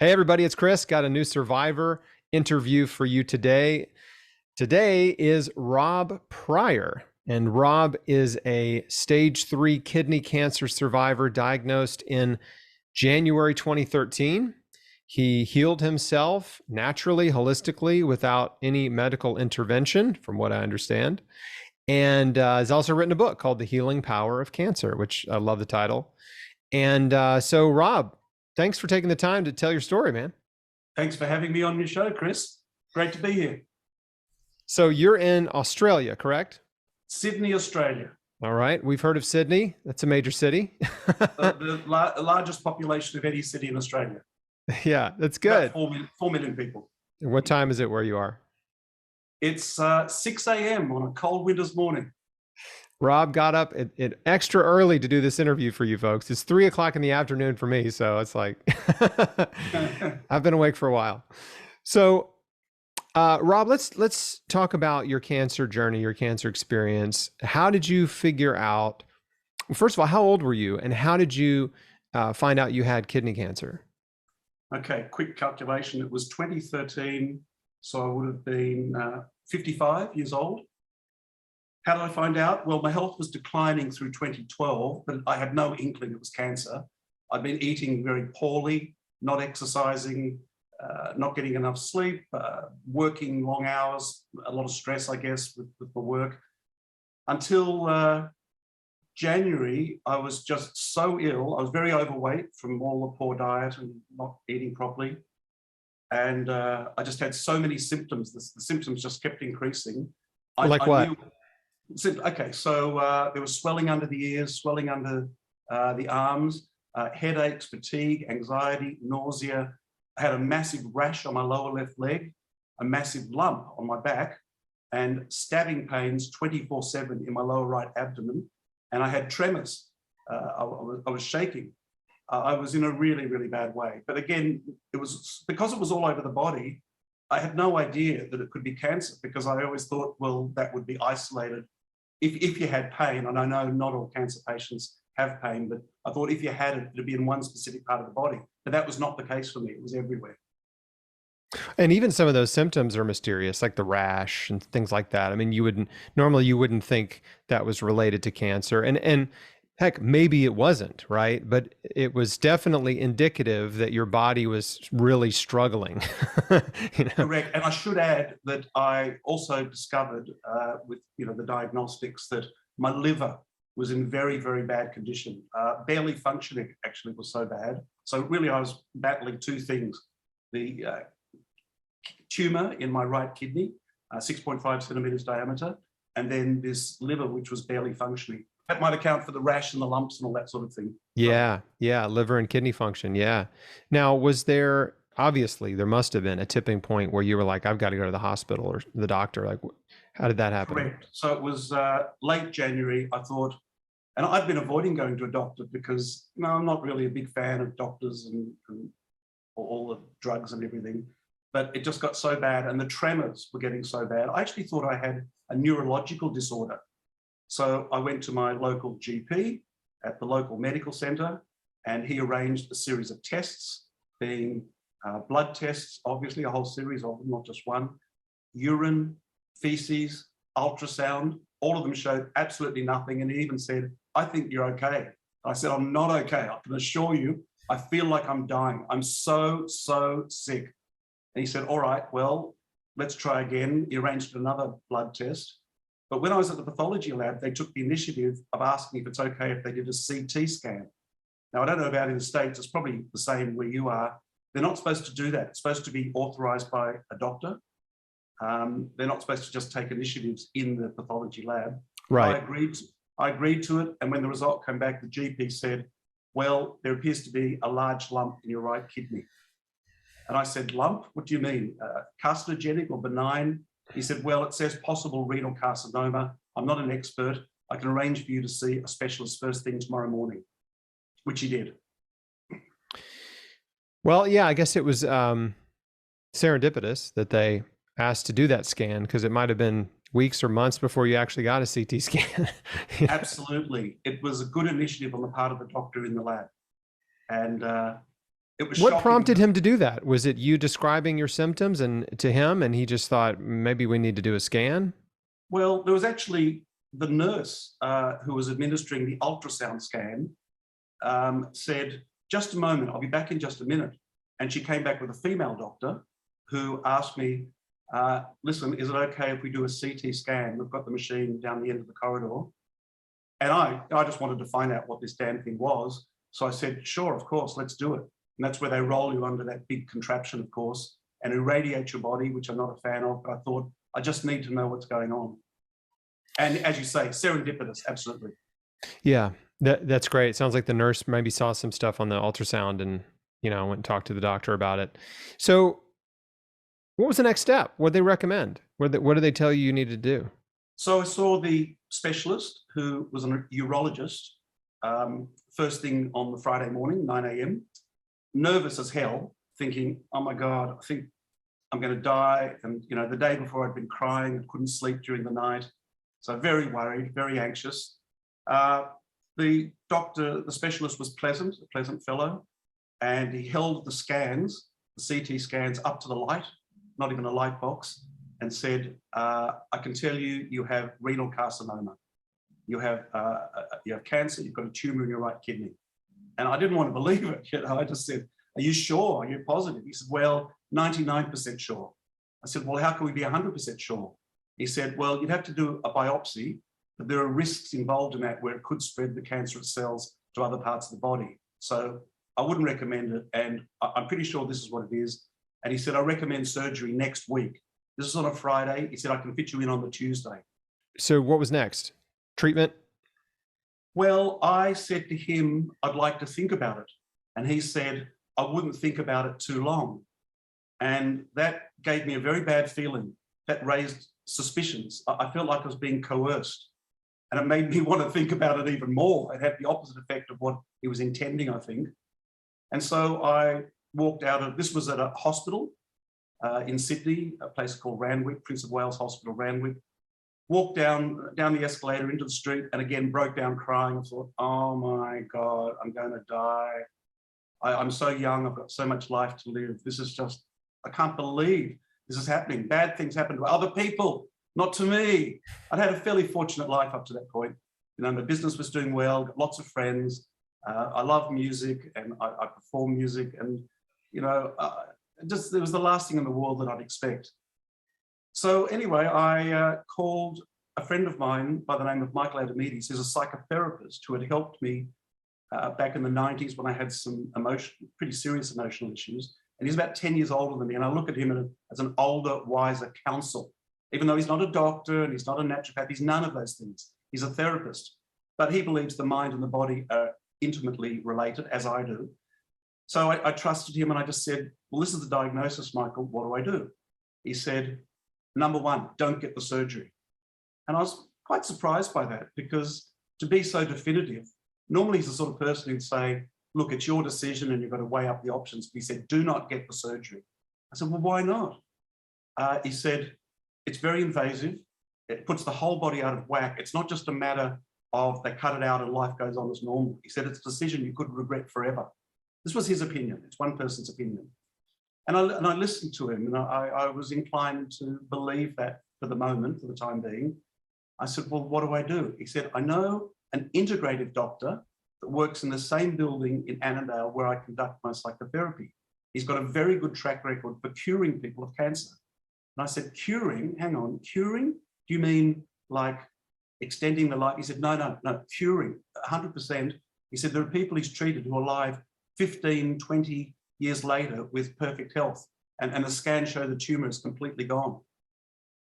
Hey, everybody, it's Chris. Got a new survivor interview for you today. Today is Rob Pryor, and Rob is a stage 3 kidney cancer survivor diagnosed in January 2013. He healed himself naturally, holistically, without any medical intervention, from what I understand, and has also written a book called The Healing Power of Cancer, which I love the title. And so, Rob, thanks for taking the time to tell your story, man. Thanks for having me on your show, Chris. Great to be here. So you're in Australia, correct? Sydney, Australia. All right. We've heard of Sydney. That's a major city. The largest population of any city in Australia. Yeah, that's good. About 4 million people. And what time is it where you are? It's 6 a.m. on a cold winter's morning. Rob got up at extra early to do this interview for you folks. It's 3 o'clock in the afternoon for me. So it's like, I've been awake for a while. So Rob, let's talk about your cancer journey, your cancer experience. How did you figure out, first of all, how old were you and how did you find out you had kidney cancer? Okay, quick calculation. It was 2013, so I would have been 55 years old. How did I find out? Well, my health was declining through 2012, but I had no inkling it was cancer. I'd been eating very poorly, not exercising, not getting enough sleep, working long hours, a lot of stress, I guess, with the work. Until January, I was just so ill. I was very overweight from all the poor diet and not eating properly. And I just had so many symptoms. The symptoms just kept increasing. Like what? Okay, so there was swelling under the ears, swelling under the arms, headaches, fatigue, anxiety, nausea. I had a massive rash on my lower left leg, a massive lump on my back, and stabbing pains 24/7 in my lower right abdomen. And I had tremors. I was shaking. I was in a really, really bad way. But again, it was because it was all over the body. I had no idea that it could be cancer because I always thought, well, that would be isolated if you had pain. And I know not all cancer patients have pain, but I thought if you had it, it'd be in one specific part of the body. But that was not the case for me. It was everywhere. And even some of those symptoms are mysterious, like the rash and things like that. I mean, you wouldn't think that was related to cancer. And heck, maybe it wasn't, right? But it was definitely indicative that your body was really struggling. Correct. And I should add that I also discovered with the diagnostics that my liver was in very, very bad condition. Barely functioning, actually, was so bad. So really, I was battling two things. The tumor in my right kidney, 6.5 centimeters diameter, and then this liver, which was barely functioning. That might account for the rash and the lumps and all that sort of thing. Yeah, liver and kidney function. Yeah. Now, obviously there must have been a tipping point where you were like, I've got to go to the hospital or the doctor. Like, how did that happen? Correct. So it was late January. I thought, and I'd been avoiding going to a doctor because I'm not really a big fan of doctors and all the drugs and everything. But it just got so bad and the tremors were getting so bad. I actually thought I had a neurological disorder. So I went to my local GP at the local medical centre and he arranged a series of tests, being blood tests, obviously a whole series of them, not just one, urine, feces, ultrasound. All of them showed absolutely nothing. And he even said, I think you're okay. I said, I'm not okay. I can assure you, I feel like I'm dying. I'm so sick. And he said, all right, well, let's try again. He arranged another blood test. But when I was at the pathology lab, they took the initiative of asking if it's okay if they did a CT scan. Now, I don't know about in the States, it's probably the same where you are. They're not supposed to do that. It's supposed to be authorized by a doctor. They're not supposed to just take initiatives in the pathology lab. Right. I agreed to it. And when the result came back, the GP said, well, there appears to be a large lump in your right kidney. And I said, lump? What do you mean? Carcinogenic or benign? He said, well, it says possible renal carcinoma. I'm not an expert. I can arrange for you to see a specialist first thing tomorrow morning, which he did. Well, yeah, I guess it was serendipitous that they asked to do that scan because it might have been weeks or months before you actually got a CT scan. Absolutely. It was a good initiative on the part of the doctor in the lab. And It was What shocking. prompted him to do that? Was it you describing your symptoms and to him, and he just thought maybe we need to do a scan? Well, there was actually the nurse who was administering the ultrasound scan said, just a moment, I'll be back in just a minute. And she came back with a female doctor who asked me, listen, is it okay if we do a CT scan? We've got the machine down the end of the corridor. And I just wanted to find out what this damn thing was. So I said, sure, of course, let's do it. And that's where they roll you under that big contraption, of course, and irradiate your body, which I'm not a fan of, but I thought, I just need to know what's going on. And as you say, serendipitous, absolutely. Yeah, that's great. It sounds like the nurse maybe saw some stuff on the ultrasound and, went and talked to the doctor about it. So what was the next step? What did they recommend? What did they tell you needed to do? So I saw the specialist who was a urologist first thing on the Friday morning, 9 a.m., nervous as hell, thinking, oh my God, I think I'm going to die. And, the day before I'd been crying and couldn't sleep during the night. So very worried, very anxious. The specialist was a pleasant fellow, and he held the scans, the CT scans, up to the light, not even a light box, and said, I can tell you, you have renal carcinoma. You have cancer, you've got a tumor in your right kidney. And I didn't want to believe it. I just said, are you sure? Are you positive? He said, well, 99% sure. I said, well, how can we be 100% sure? He said, well, you'd have to do a biopsy, but there are risks involved in that where it could spread the cancerous cells to other parts of the body. So I wouldn't recommend it. And I'm pretty sure this is what it is. And he said, I recommend surgery next week. This is on a Friday. He said, I can fit you in on the Tuesday. So what was next? Treatment? Well, I said to him, I'd like to think about it. And he said, I wouldn't think about it too long. And that gave me a very bad feeling. That raised suspicions. I felt like I was being coerced. And it made me want to think about it even more. It had the opposite effect of what he was intending, I think. And so I walked out of, this was at a hospital in Sydney, a place called Randwick, Prince of Wales Hospital, Randwick. Walked down the escalator into the street and again broke down crying. I thought, oh my God, I'm going to die. I'm so young, I've got so much life to live. This is just, I can't believe this is happening. Bad things happen to other people, not to me. I'd had a fairly fortunate life up to that point. My business was doing well, got lots of friends. I love music and I perform music, and it was the last thing in the world that I'd expect. So anyway, I called a friend of mine by the name of Michael Adamides, who's a psychotherapist who had helped me back in the 90s when I had some pretty serious emotional issues. And he's about 10 years older than me. And I look at him as an older, wiser counsel, even though he's not a doctor and he's not a naturopath, he's none of those things. He's a therapist, but he believes the mind and the body are intimately related, as I do. So I trusted him and I just said, well, this is the diagnosis, Michael, what do I do? He said, number one, don't get the surgery. And I was quite surprised by that, because to be so definitive, normally he's the sort of person who'd say, look, it's your decision and you've got to weigh up the options. But he said, do not get the surgery. I said, well, why not? He said, it's very invasive. It puts the whole body out of whack. It's not just a matter of they cut it out and life goes on as normal. He said, it's a decision you could regret forever. This was his opinion. It's one person's opinion. And I listened to him, and I was inclined to believe that for the moment, for the time being. I said, well, what do I do? He said, I know an integrative doctor that works in the same building in Annandale where I conduct my psychotherapy. He's got a very good track record for curing people of cancer. And I said, curing? Hang on, curing? Do you mean like extending the life? He said, no, curing, 100%. He said, there are people he's treated who are alive 15, 20 years later with perfect health. And the scans show the tumor is completely gone.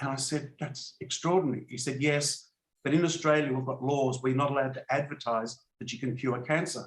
And I said, that's extraordinary. He said, yes, but in Australia, we've got laws where you're not allowed to advertise that you can cure cancer.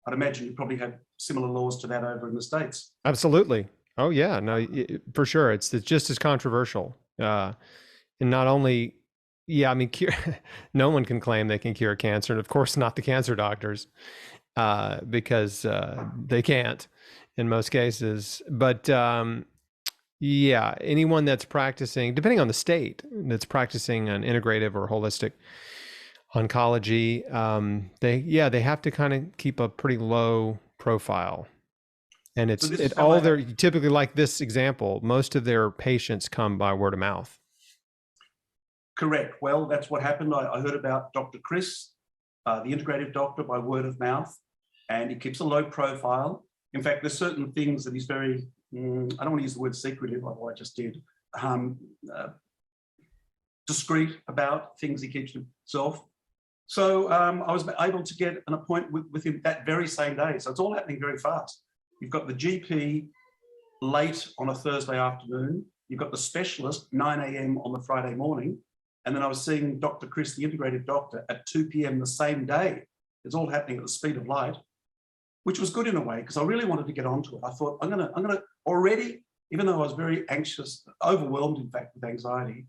I'd imagine you probably have similar laws to that over in the States. Absolutely. Oh yeah, no, for sure. It's just as controversial. And not only, yeah, I mean, no one can claim they can cure cancer. And of course not the cancer doctors, because they can't in most cases. But yeah, anyone that's practicing, depending on the state, that's practicing an integrative or holistic oncology, they have to kind of keep a pretty low profile. And So it's this it is how all their typically, like this example, most of their patients come by word of mouth. Correct. Well, that's what happened. I heard about Dr. Chris, the integrative doctor, by word of mouth, and he keeps a low profile. In fact, there's certain things that he's very, I don't want to use the word secretive, although I just did, discreet about things he keeps to himself. So I was able to get an appointment with him that very same day. So it's all happening very fast. You've got the GP late on a Thursday afternoon. You've got the specialist 9 a.m. on the Friday morning. And then I was seeing Dr. Chris, the integrative doctor, at 2 p.m. the same day. It's all happening at the speed of light, which was good in a way, because I really wanted to get onto it. I thought, I'm gonna already, even though I was very anxious, overwhelmed, in fact, with anxiety,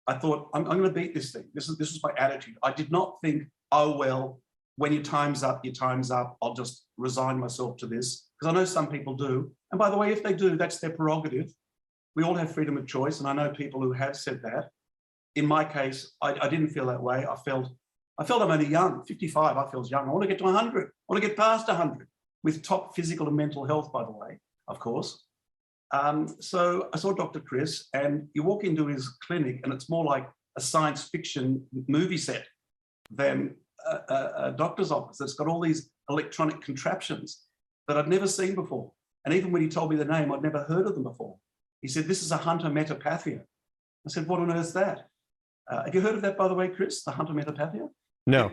I thought, I'm going to beat this thing. This was my attitude. I did not think, oh, well, when your time's up, your time's up. I'll just resign myself to this. Because I know some people do. And by the way, if they do, that's their prerogative. We all have freedom of choice. And I know people who have said that. In my case, I didn't feel that way. I felt I'm only young, 55, I feel young. I want to get to 100. I want to get past 100 with top physical and mental health, by the way, of course. So I saw Dr. Chris, and you walk into his clinic and it's more like a science fiction movie set than a doctor's office. It's got all these electronic contraptions that I'd never seen before. And even when he told me the name, I'd never heard of them before. He said, this is a hunter-metapathia. I said, what on earth is that? Have you heard of that, by the way, Chris, the hunter-metapathia? No.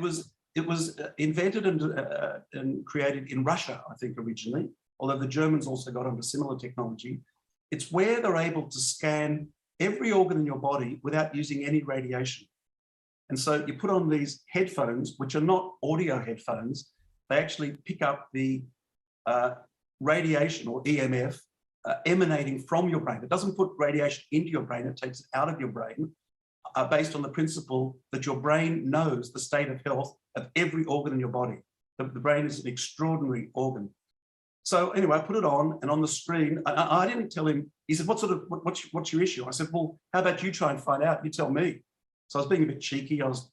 It was invented and created in Russia, I think, originally, although the Germans also got onto similar technology. It's where they're able to scan every organ in your body without using any radiation. And so you put on these headphones, which are not audio headphones. They actually pick up the radiation, or EMF, emanating from your brain. It doesn't put radiation into your brain, it takes it out of your brain, based on the principle that your brain knows the state of health of every organ in your body. The brain is an extraordinary organ. So anyway, I put it on the screen. I didn't tell him. He said, what's your issue? I said, well, how about you try and find out? You tell me. So I was being a bit cheeky. I was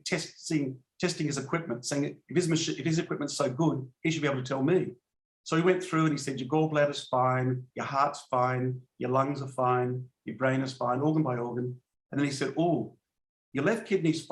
testing his equipment, saying if his equipment's so good, he should be able to tell me. So he went through and he said, your gallbladder's fine, your heart's fine, your lungs are fine, your brain is fine, organ by organ. And then he said, oh, your left kidney's fine.